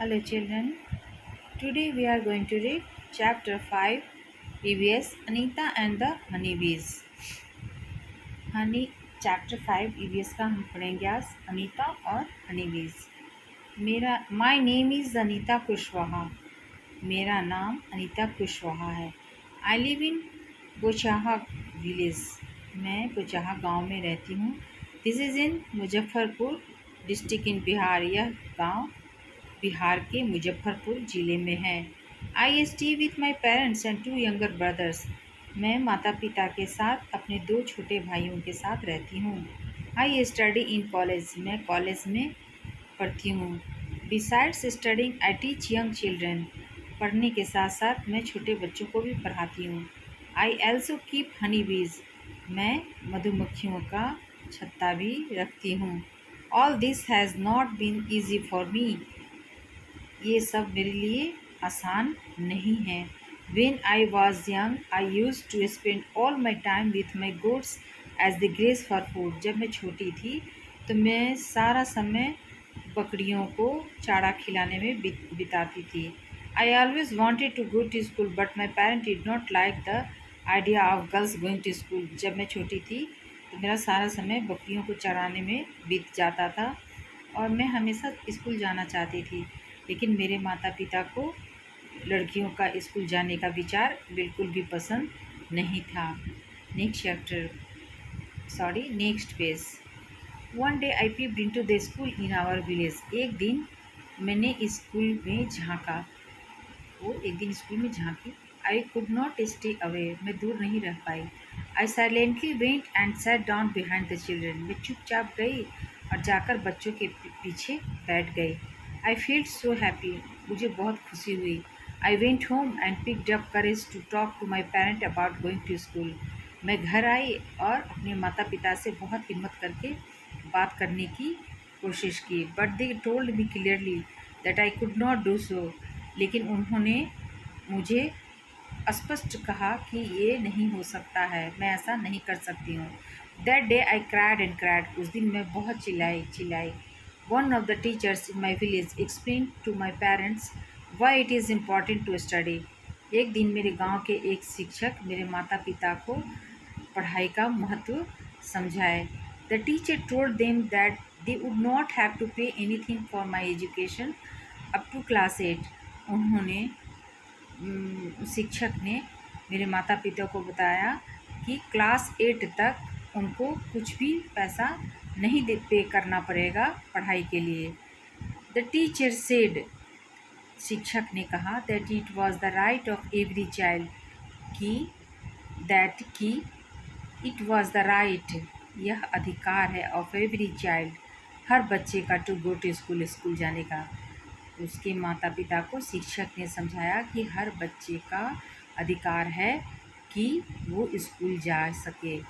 Hello, children. Today we are going to read chapter 5 EVS Anita and the Honeybees. Honey chapter 5 EVS का हम पढ़ेंगे आज अनीता और honeybees. मेरा my name is Anita Kushwaha. मेरा नाम अनीता कुशवाहा है। I live in Bochaha village. मैं बोचाहा गांव में रहती हूँ। This is in Muzaffarpur district in Bihar. यह गांव बिहार के मुजफ्फरपुर ज़िले में है। I stay with my parents and two younger brothers. मैं माता पिता के साथ अपने दो छोटे भाइयों के साथ रहती हूँ। I study in college. मैं कॉलेज में पढ़ती हूँ। Besides studying I teach young children. पढ़ने के साथ साथ मैं छोटे बच्चों को भी पढ़ाती हूँ। आई एल्सो कीप हनी बीज। मैं मधुमक्खियों का छत्ता भी रखती हूँ। All this has not been easy for me. ये सब मेरे लिए आसान नहीं है। When I was young, I used to spend all my time with my goats as they graze for food. जब मैं छोटी थी तो मैं सारा समय बकरियों को चारा खिलाने में बिताती थी। I always wanted to go to school, but my parents did not like the idea of girls going to school. जब मैं छोटी थी तो मेरा सारा समय बकरियों को चराने में बीत जाता था और मैं हमेशा स्कूल जाना चाहती थी, लेकिन मेरे माता पिता को लड़कियों का स्कूल जाने का विचार बिल्कुल भी पसंद नहीं था। Next page. One day I peeped into the school in our village. एक दिन स्कूल में झांकी। I could not stay away. मैं दूर नहीं रह पाई। I silently went and sat down behind the children. मैं चुपचाप गई और जाकर बच्चों के पीछे बैठ गई। I felt so happy. मुझे बहुत खुशी हुई। I went home and picked up courage to talk to my parent about going to school. मैं घर आई और अपने माता पिता से बहुत हिम्मत करके बात करने की कोशिश की। But they told me clearly that I could not do so. लेकिन उन्होंने मुझे स्पष्ट कहा कि ये नहीं हो सकता है, मैं ऐसा नहीं कर सकती हूँ। That day I cried and cried. उस दिन मैं बहुत चिल्लाई। One of the teachers in my village explain to my parents why it is important to study. एक दिन मेरे गांव के एक शिक्षक मेरे माता पिता को पढ़ाई का महत्व समझाए। The teacher told them that they would not have to pay anything for my education up to class 8। उन्होंने शिक्षक ने मेरे माता पिता को बताया कि क्लास 8 तक उनको कुछ भी पैसा नहीं पे करना पड़ेगा पढ़ाई के लिए। The teacher said. शिक्षक ने कहा that it was the right of every child कि इट वॉज द राइट, यह अधिकार है, ऑफ एवरी चाइल्ड, हर बच्चे का, टू गो टू स्कूल जाने का। उसके माता पिता को शिक्षक ने समझाया कि हर बच्चे का अधिकार है कि वो स्कूल जा सके।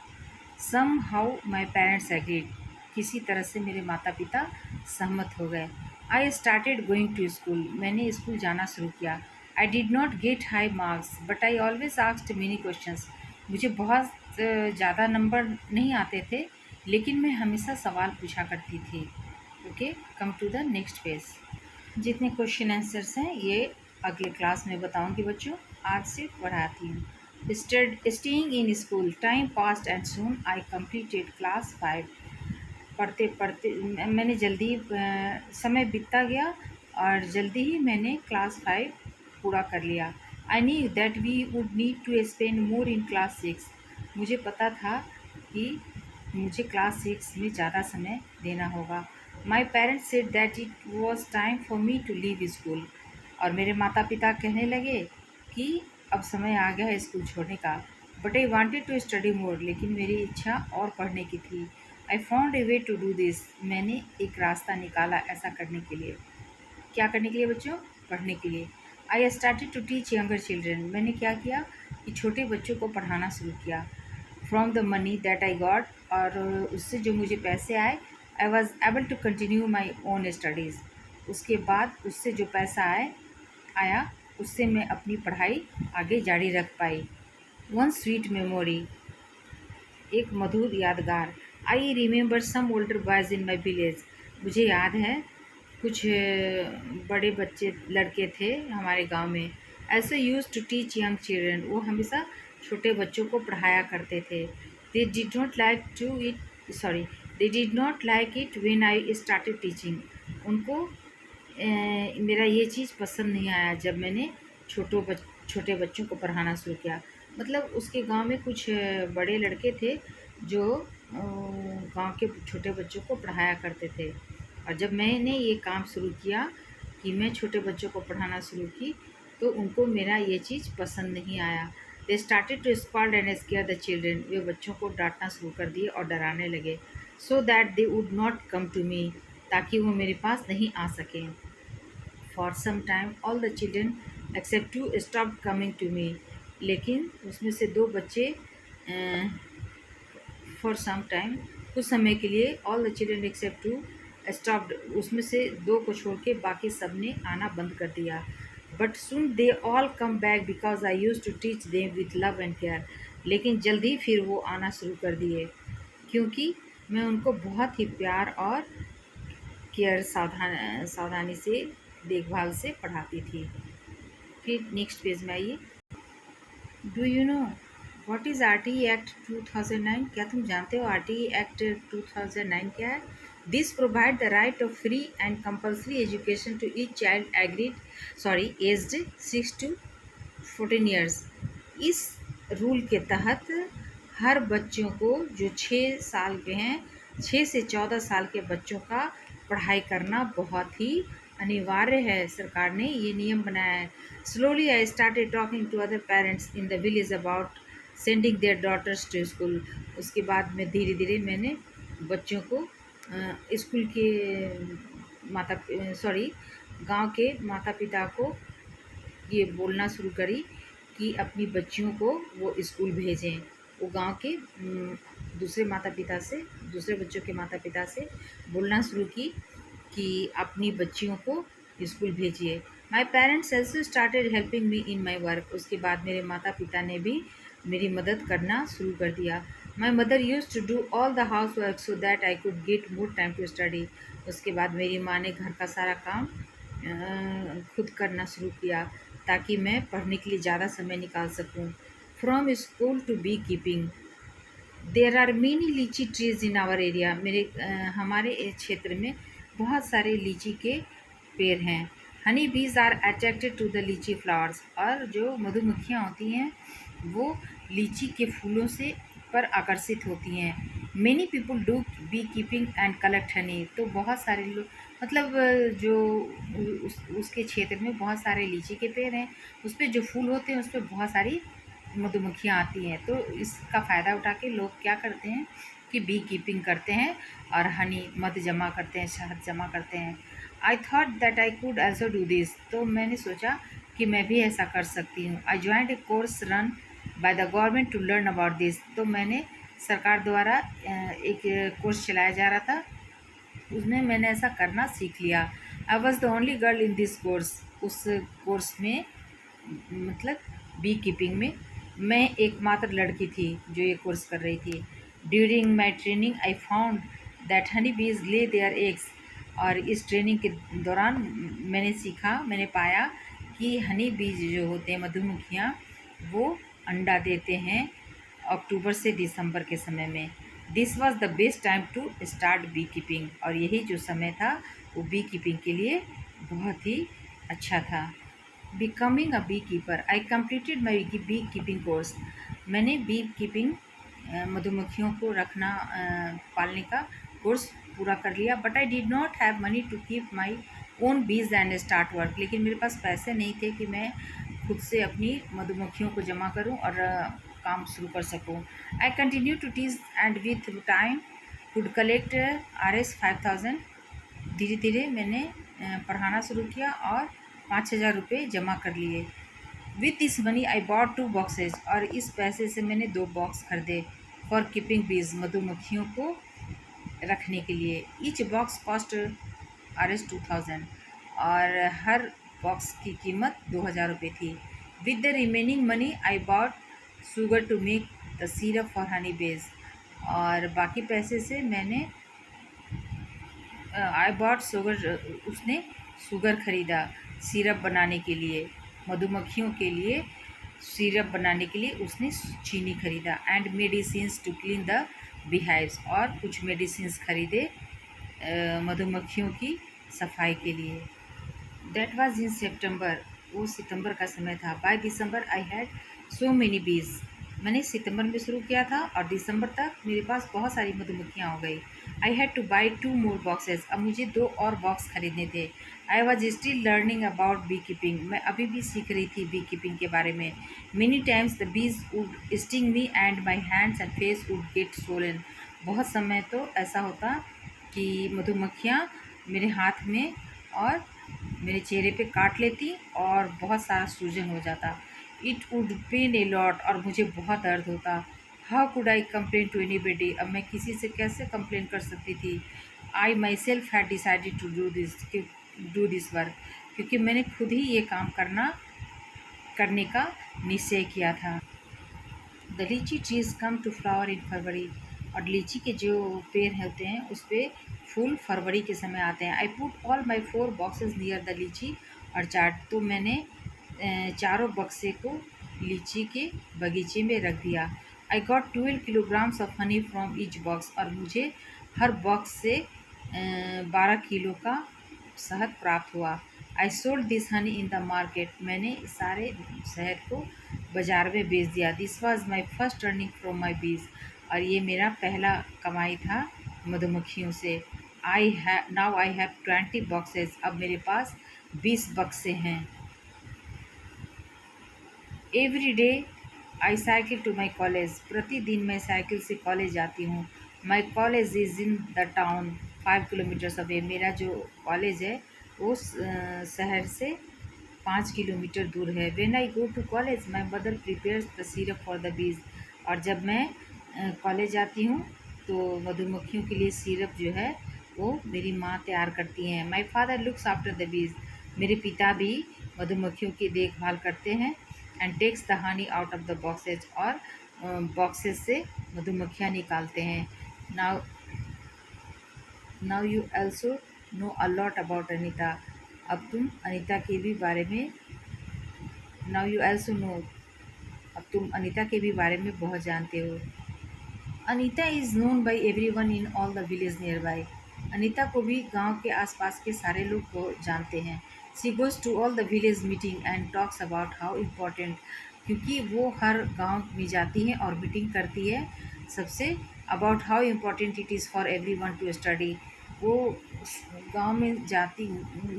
Somehow my parents agreed. किसी तरह से मेरे माता पिता सहमत हो गए। I started going to school. मैंने स्कूल जाना शुरू किया। I did not get high marks but I always asked many questions. मुझे बहुत ज़्यादा नंबर नहीं आते थे, लेकिन मैं हमेशा सवाल पूछा करती थी। Okay, come to the next page. जितने क्वेश्चन आंसर्स हैं ये अगले क्लास में बताऊंगी बच्चों, आज से पढ़ाती हूँ। Staying in school, time past and soon I completed class 5। पढ़ते पढ़ते मैंने जल्दी समय बीतता गया और जल्दी ही मैंने क्लास 5 पूरा कर लिया। I knew that we would need to spend more in class 6। मुझे पता था कि मुझे क्लास 6 में ज़्यादा समय देना होगा। My parents said that it was time for me to leave school. और मेरे माता पिता कहने लगे कि अब समय आ गया है स्कूल छोड़ने का। But I wanted to study more. लेकिन मेरी इच्छा और पढ़ने की थी। I found a way to do this. मैंने एक रास्ता निकाला ऐसा करने के लिए। क्या करने के लिए बच्चों? पढ़ने के लिए। I started to teach younger children. मैंने क्या किया कि छोटे बच्चों को पढ़ाना शुरू किया। From the money that I got, और उससे जो मुझे पैसे आए, I was able to continue my own studies. उसके बाद उससे जो पैसा आया उससे मैं अपनी पढ़ाई आगे जारी रख पाई। वन स्वीट मेमोरी, एक मधुर यादगार। I remember some older boys in my village. मुझे याद है कुछ बड़े बच्चे लड़के थे हमारे गांव में। ऐसे use to teach young children, वो हमेशा छोटे बच्चों को पढ़ाया करते थे। They did not like to it sorry they did not like it when I started teaching. उनको मेरा ये चीज़ पसंद नहीं आया जब मैंने छोटे बच्चों को पढ़ाना शुरू किया। मतलब उसके गांव में कुछ बड़े लड़के थे जो गांव के छोटे बच्चों को पढ़ाया करते थे। और जब मैंने ये काम शुरू किया कि मैं छोटे बच्चों को पढ़ाना शुरू की, तो उनको मेरा ये चीज़ पसंद नहीं आया। They started to scold and scare the children. वे बच्चों को डांटना शुरू कर दिए और डराने लगे। So that they would not come to me, ताकि वो मेरे पास नहीं आ सकें। For some time all the children except two stop coming to me. लेकिन उसमें से दो बच्चे फॉर सम टाइम, कुछ समय के लिए, all the children except two stopped, उसमें से दो को छोड़ के बाकी सब ने आना बंद कर दिया। But soon they all come back because I use to teach them with love and care. लेकिन जल्दी फिर वो आना शुरू कर दिए, क्योंकि मैं उनको बहुत ही प्यार और केयर सावधानी से, देखभाल से पढ़ाती थी। फिर नेक्स्ट पेज में आइए। Do you know what is RTE act 2009? क्या तुम जानते हो आरटीई एक्ट 2009 क्या है? This provide the right of free and compulsory education to each child aged 6 to 14 years. इस रूल के तहत हर बच्चों को जो 6 साल के हैं, 6 से 14 साल के बच्चों का पढ़ाई करना बहुत ही अनिवार्य है। सरकार ने ये नियम बनाया है। Slowly I started talking to other parents in the village about sending their daughters to school. उसके बाद में धीरे धीरे मैंने बच्चों को स्कूल के माता सॉरी गांव के माता पिता को ये बोलना शुरू करी कि अपनी बच्चियों को वो स्कूल भेजें। वो गांव के दूसरे बच्चों के माता पिता से बोलना शुरू की कि अपनी बच्चियों को स्कूल भेजिए। My parents also started helping me in my work. उसके बाद मेरे माता पिता ने भी मेरी मदद करना शुरू कर दिया। My mother use to do all the house work so that I could get more time to study. उसके बाद मेरी माँ ने घर का सारा काम खुद करना शुरू किया, ताकि मैं पढ़ने के लिए ज़्यादा समय निकाल सकूं। From school to bee keeping, there are many lychee trees in our area. हमारे क्षेत्र में बहुत सारे लीची के पेड़ हैं। Honey bees are attracted to the लीची फ्लावर्स। और जो मधुमक्खियाँ होती हैं वो लीची के फूलों से पर आकर्षित होती हैं। Many people do bee keeping and collect honey. तो बहुत सारे लोग, मतलब जो उसके क्षेत्र में बहुत सारे लीची के पेड़ हैं, उस पर जो फूल होते हैं उस पर बहुत सारी मधुमक्खियाँ आती हैं। तो इसका फ़ायदा उठा के लोग क्या करते हैं कि बी कीपिंग करते हैं और हनी मध जमा करते हैं, शहद जमा करते हैं। I thought that I could also do this. तो मैंने सोचा कि मैं भी ऐसा कर सकती हूँ। I joined a course run by the government to learn about this. तो मैंने सरकार द्वारा एक कोर्स चलाया जा रहा था, उसमें मैंने ऐसा करना सीख लिया। I was the only girl in this course. उस कोर्स में, मतलब बी कीपिंग में, मैं एकमात्र लड़की थी जो ये कोर्स कर रही थी। During my training I found that Honey बीज ले देयर एग्स। और इस ट्रेनिंग के दौरान मैंने पाया कि हनी बीज जो होते हैं, मधुमक्खियाँ, वो अंडा देते हैं अक्टूबर से दिसंबर के समय में। This was the best time to start bee keeping. और यही जो समय था वो बी कीपिंग के लिए बहुत ही अच्छा था। Becoming a bee keeper, I completed my bee keeping course. मैंने बी कीपिंग मधुमक्खियों को रखना पालने का कोर्स पूरा कर लिया। But I did not have money to keep my own bees and start work. लेकिन मेरे पास पैसे नहीं थे कि मैं खुद से अपनी मधुमक्खियों को जमा करूं और काम शुरू कर सकूं। I continue to teach and with time could collect Rs 5000। धीरे धीरे मैंने पढ़ाना शुरू किया और 5000 रुपये जमा कर लिए। With this money I bot 2 boxes. और इस पैसे से मैंने 2 बॉक्स खरीदे फॉर कीपिंग बीज, मधुमक्खियों को रखने के लिए। Each box cost Rs 2000। और हर बॉक्स की कीमत 2000 रुपये थी। With the remaining money I bought sugar to make the syrup for honey bees. और बाकी पैसे से मैंने आई बॉट शुगर, उसने शुगर खरीदा सिरप बनाने के लिए, मधुमक्खियों के लिए सिरप बनाने के लिए उसने चीनी खरीदा। And medicines to clean the beehives, और कुछ मेडिसिन्स खरीदे मधुमक्खियों की सफाई के लिए। दैट वाज इन सितंबर, वो सितंबर का समय था। By December I had so many बीज, मैंने सितंबर में शुरू किया था और दिसंबर तक मेरे पास बहुत सारी मधुमक्खियाँ हो गई। I had to buy 2 more boxes, अब मुझे 2 और बॉक्स खरीदने थे। I was still learning about bee keeping, मैं अभी भी सीख रही थी बी कीपिंग के बारे में। Many times the bees would sting me and my hands and face would get swollen, बहुत समय तो ऐसा होता कि मधुमक्खियाँ मेरे हाथ में और मेरे चेहरे पे काट लेती और बहुत सारा सूजन हो जाता। It would pain a lot, और मुझे बहुत दर्द होता। How could I complain to anybody, अब मैं किसी से कैसे कंप्लेन कर सकती थी। I myself had decided to do this work, क्योंकि मैंने खुद ही ये काम करने का निश्चय किया था। The lychee trees come to flower in February, और लीची के जो पेड़ होते हैं उस पर फूल फरवरी के समय आते हैं। I put all my 4 boxes near the लीची ऑर्चार्ड, तो मैंने चारों बक्से को लीची के बगीचे में रख दिया। I got 12 kilograms of honey from each box, और मुझे हर बॉक्स से 12 किलो का शहद प्राप्त हुआ। I sold this Honey in the market, मैंने सारे शहद को बाज़ार में बेच दिया। This was my first earning from my बीज, और ये मेरा पहला कमाई था मधुमक्खियों से। नाउ आई हैव 20 बॉक्सेस, अब मेरे पास 20 बक्से हैं। Every day I cycle to my college, प्रतिदिन मैं साइकिल से कॉलेज जाती हूँ। My college is in the town 5 kilometres away, मेरा जो कॉलेज है वो शहर से 5 किलोमीटर दूर है। When I go to college my mother prepares the syrup for the bees, और जब मैं कॉलेज जाती हूँ तो मधुमक्खियों के लिए सिरप जो है वो मेरी माँ तैयार करती हैं। My father looks after the bees, मेरे पिता भी मधुमक्खियों की देखभाल करते हैं। And takes the honey out of the boxes, और बॉक्सेस से मधुमक्खियाँ निकालते हैं। Now now you also know a lot about Anita, अब तुम अनीता के भी बारे में नाउ यू ऑल्सो नो, अब तुम अनीता के भी बारे में बहुत जानते हो। Anita is known by every one in all the village near by, Anita को भी गांव के आसपास के सारे लोग को जानते हैं। She goes to all the village meeting and talks about how important, क्योंकि वो हर गांव में जाती हैं और मीटिंग करती है सबसे, about how important it is for every one two study, वो गांव में जाती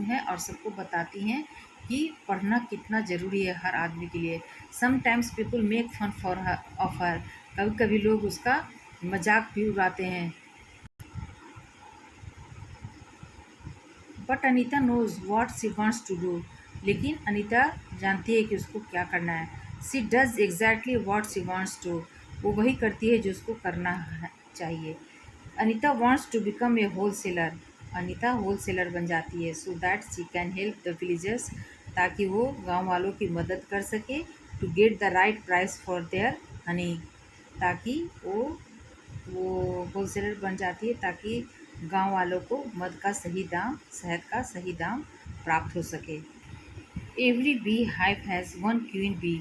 हैं और सबको बताती हैं कि पढ़ना कितना ज़रूरी है हर आदमी के लिए। Sometimes people make fun for of her, कभी कभी लोग उसका मजाक भी उड़ाते हैं। But Anita knows what she wants to do, लेकिन अनीता जानती है कि उसको क्या करना है। She does exactly what she wants to, वो वही करती है जो उसको करना चाहिए। Anita wants to become a wholesaler, Anita wholesaler बन जाती है। So that she can help the villagers, ताकि वो गांव वालों की मदद कर सके। To get the right price for their honey, ताकि वो होल सेलर बन जाती है ताकि गांव वालों को मध का सही दाम, शहद का सही दाम प्राप्त हो सके। Every beehive has one queen bee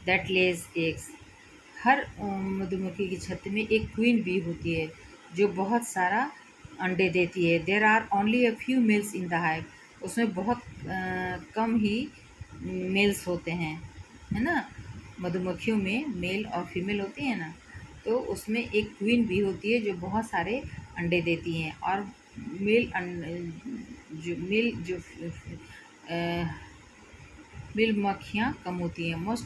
that lays eggs, हर मधुमक्खी की छत्त में एक क्वीन बी होती है जो बहुत सारा अंडे देती है। There are only a few males in the hive, उसमें बहुत कम ही मेल्स होते हैं, है ना। मधुमक्खियों में मेल और फीमेल होती है ना, तो उसमें एक क्वीन बी होती है जो बहुत सारे अंडे देती हैं। और मेल मेल मक्खियाँ कम होती हैं,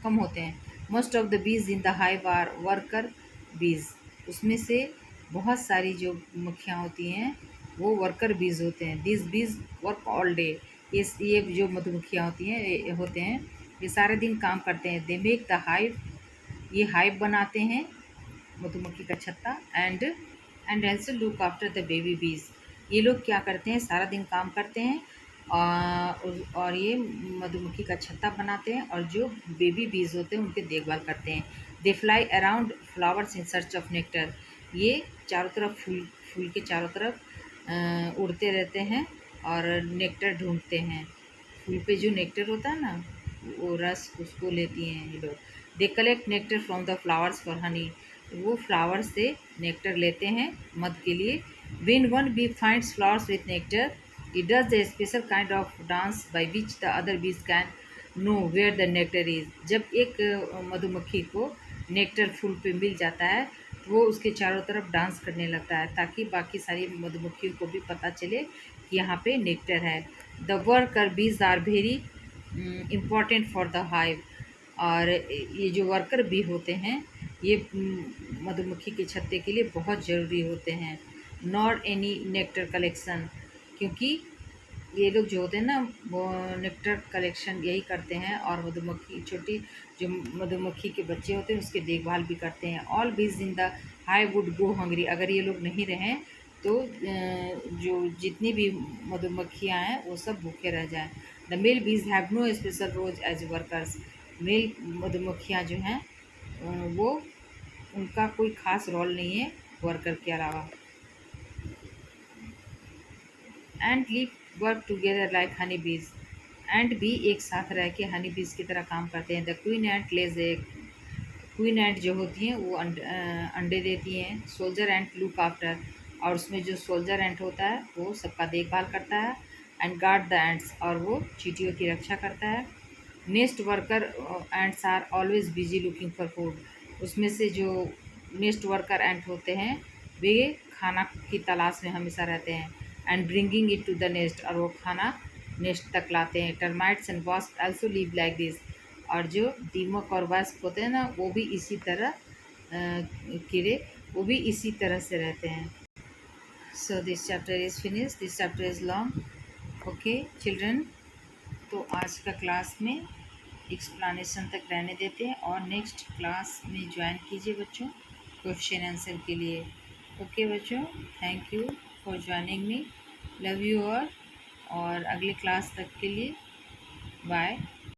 कम होते हैं। Most of the bees in the hive are worker bees, उसमें से बहुत सारी जो मक्खियाँ होती हैं वो वर्कर बीज होते हैं। This be's verb all day, ये जो मधुमक्खियाँ होती हैं होते हैं ये सारे दिन काम करते हैं। दे मेक द हाइव, ये हाइव बनाते हैं मधुमक्खी का छत्ता। And also look after the baby बीज, ये लोग क्या करते हैं, सारा दिन काम करते हैं और ये मधुमक्खी का छत्ता बनाते हैं और जो बेबी बीज होते हैं उनकी देखभाल करते हैं। They fly around flowers in search of nectar, ये चारों तरफ फूल के चारों तरफ उड़ते रहते हैं और नेक्टर ढूंढते हैं। फूल पे जो नेक्टर होता है ना, वो रस उसको लेती हैं ये लोग। They collect nectar from the flowers for honey. वो फ्लावर से नेक्टर लेते हैं मध के लिए। When one bee finds flowers with nectar, it does the special kind of dance by which the other bees can know where the nectar is. जब एक मधुमक्खी को नेक्टर फूल पे मिल जाता है तो वो उसके चारों तरफ डांस करने लगता है ताकि बाकी सारी मधुमक्खियों को भी पता चले कि यहाँ पे नेक्टर है। The worker bees are very important for the hive. और ये जो वर्कर बी होते हैं ये मधुमक्खी के छत्ते के लिए बहुत ज़रूरी होते हैं। नॉट एनी नेक्टर कलेक्शन, क्योंकि ये लोग जो होते हैं ना वो नेक्टर कलेक्शन यही करते हैं और मधुमक्खी छोटी जो मधुमक्खी के बच्चे होते हैं उसकी देखभाल भी करते हैं। ऑल बीज in the high would go hungry. अगर ये लोग नहीं रहें तो जो जितनी भी मधुमक्खियाँ हैं वो सब भूखे रह जाएं। The male bees have no special role as workers. Male मधुमक्खियाँ जो हैं वो उनका कोई ख़ास रोल नहीं है वर्कर के अलावा। And live work together like Honey बीज। एंड भी एक साथ रह के हनी बीज की तरह काम करते हैं। The queen ant lays egg. Queen ant जो होती हैं वो अंडे देती हैं। Soldier ant look after. और उसमें जो सोल्जर एंट होता है वो सबका देखभाल करता है। And guard the ants. और वो चींटियों की रक्षा करता है। Nest worker ants are always busy looking for food. उसमें से जो नेस्ट वर्कर एंट होते हैं वे खाना की तलाश में हमेशा रहते हैं। And bringing it to the nest. और वो खाना नेस्ट तक लाते हैं। Termites and wasp also live like this. और जो दीमक और वास्प होते हैं ना वो भी इसी तरह कीड़े वो भी इसी तरह से रहते हैं। So this chapter is finish. This chapter is long. Okay children, तो आज का क्लास में एक्सप्लानेशन तक रहने देते हैं और नेक्स्ट क्लास में ज्वाइन कीजिए बच्चों क्वेश्चन आंसर के लिए। ओके बच्चों, thank you for joining me. Love you all. और अगले क्लास तक के लिए बाय।